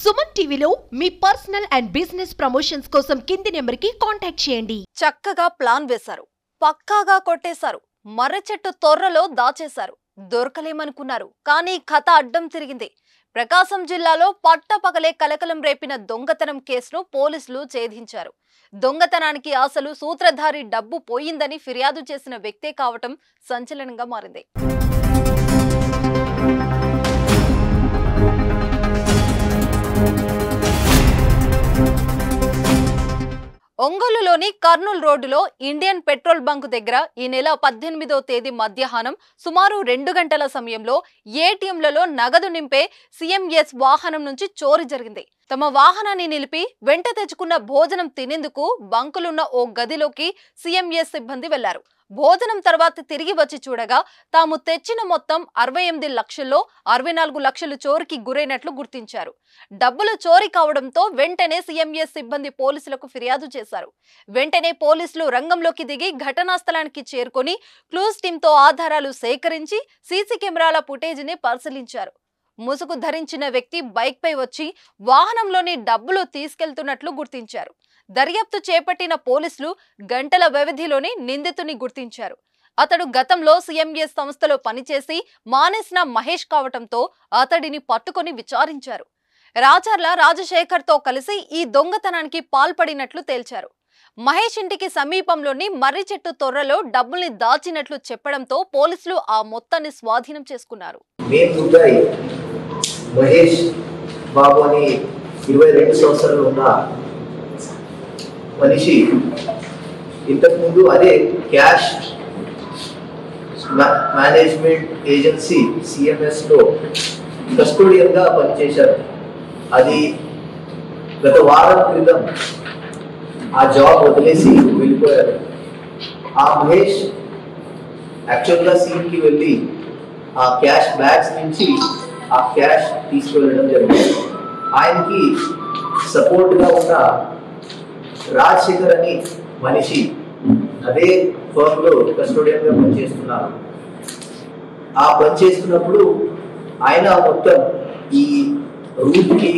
సుమన్ టీవీలో మీ personal and business promotions కోసం కింది నెంబర్కి కాంటాక్ట్ చేయండి. చక్కగా ప్లాన్ వేశారు, పక్కాగా కొట్టేశారు, మర్రి చెట్టు తొర్రలో దాచేశారు. దొరకలేమనుకున్నారు, కానీ కథ అడ్డం తిరిగింది. ప్రకాశం జిల్లాలో పట్టపగలే కలకలం రేపిన దొంగతనం కేసును పోలీసులు ఛేదించారు. దొంగతనానికి అసలు సూత్రధారి డబ్బు పోయిందని ఫిర్యాదు చేసిన వ్యక్తే కావటం సంచలనంగా మారింది. ఒంగోలులోని కర్నూల్ రోడ్డులో ఇండియన్ పెట్రోల్ బంక్ దగ్గర ఈ నెల 18వ తేదీ మధ్యాహ్నం సుమారు 2 గంటల సమయంలో ఏటీఎంలలో నగదు నింపే సిఎంఎస్ వాహనం నుంచి చోరీ జరిగింది. తమ వాహనాన్ని నిలిపి వెంట తెచ్చుకున్న భోజనం తినేందుకు బంకులున్న ఓ గదిలోకి సిఎంఎస్ సిబ్బంది వెళ్లారు. భోజనం తర్వాత తిరిగి వచ్చి చూడగా తాము తెచ్చిన మొత్తం 68 లక్షల్లో 64 లక్షలు చోరీకి గురైనట్లు గుర్తించారు. డబ్బులు చోరీ కావడంతో వెంటనే సిఎంఎస్ సిబ్బంది పోలీసులకు ఫిర్యాదు చేశారు. వెంటనే పోలీసులు రంగంలోకి దిగి ఘటనా స్థలానికి చేరుకొని క్లూస్ టీంతో ఆధారాలు సేకరించి సీసీ కెమెరాల ఫుటేజీని పరిశీలించారు. ముసుగు ధరించిన వ్యక్తి బైక్ పై వచ్చి వాహనంలోని డబ్బులు తీసుకెళ్తున్నట్లు గుర్తించారు. దర్యాప్తు చేపట్టిన పోలీసులు గంటల వ్యవధిలోనే నిందితుని గుర్తించారు. అతడు గతంలో సిఎంఎస్ సంస్థలో పనిచేసి మానేసిన మహేష్ కావటంతో అతడిని పట్టుకొని విచారించారు. రాచర్ల రాజశేఖర్ తో కలిసి ఈ దొంగతనానికి పాల్పడినట్లు తేల్చారు. మహేష్ ఇంటికి సమీపంలోని మర్రి చెట్టు తొర్రలో డబ్బుల్ని దాచినట్లు చెప్పడంతో పోలీసులు ఆ మొత్తాన్ని స్వాధీనం చేసుకున్నారు. మహేష్ బాబు అని 22 సంవత్సరాలు ఉన్న మనిషి ఇంతకుముందు అదే క్యాష్ మేనేజ్మెంట్ ఏజెన్సీ సిఎంఎస్లో కస్టోడియన్గా పనిచేశారు. అది గత వారం క్రితం ఆ జాబ్ వదిలేసి వెళ్ళిపోయారు. ఆ మహేష్ యాక్చువల్గా సీన్కి వెళ్ళి ఆ క్యాష్ బ్యాగ్స్ నుంచి ఆ క్యాష్ తీసుకువెళ్ళడం జరిగింది. ఆయనకి సపోర్ట్గా ఉన్న రాజశేఖర్ అని మనిషి అదే ఫర్మ్లో కస్టోడియన్గా పనిచేస్తున్నారు. ఆ పనిచేస్తున్నప్పుడు ఆయన మొత్తం ఈ రూట్కి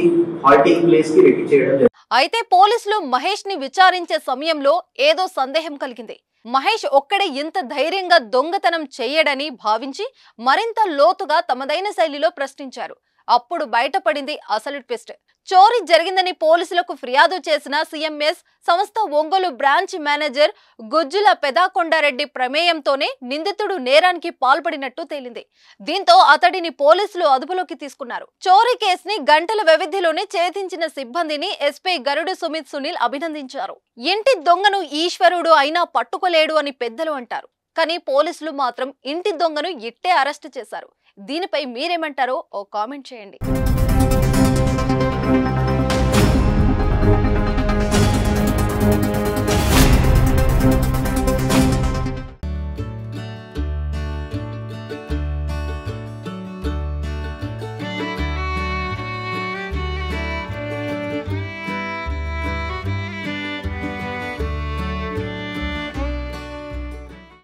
హాల్టింగ్ ప్లేస్కి రెడీ చేయడం జరిగింది. అయితే పోలీసులు మహేష్ ని విచారించే సమయంలో ఏదో సందేహం కలిగింది. మహేష్ ఒక్కడే ఇంత ధైర్యంగా దొంగతనం చేయడని భావించి మరింత లోతుగా తమదైన శైలిలో ప్రశ్నించారు. అప్పుడు బయటపడింది అసలు ట్విస్ట్. చోరీ జరిగిందని పోలీసులకు ఫిర్యాదు చేసిన సిఎంఎస్ సంస్థ ఒంగోలు బ్రాంచ్ మేనేజర్ గుజ్జుల పెదాకొండారెడ్డి ప్రమేయంతోనే నిందితుడు నేరానికి పాల్పడినట్టు తేలింది. దీంతో అతడిని పోలీసులు అదుపులోకి తీసుకున్నారు. చోరీ కేసుని గంటల వ్యవధిలోనే ఛేదించిన సిబ్బందిని ఎస్పీ గరుడు సుమిత్ సునీల్ అభినందించారు. ఇంటి దొంగను ఈశ్వరుడు అయినా పట్టుకోలేడు అని పెద్దలు అంటారు. కానీ పోలీసులు మాత్రం ఇంటి దొంగను ఇట్టే అరెస్ట్ చేశారు. దీనిపై మీరేమంటారో ఓ కామెంట్ చేయండి.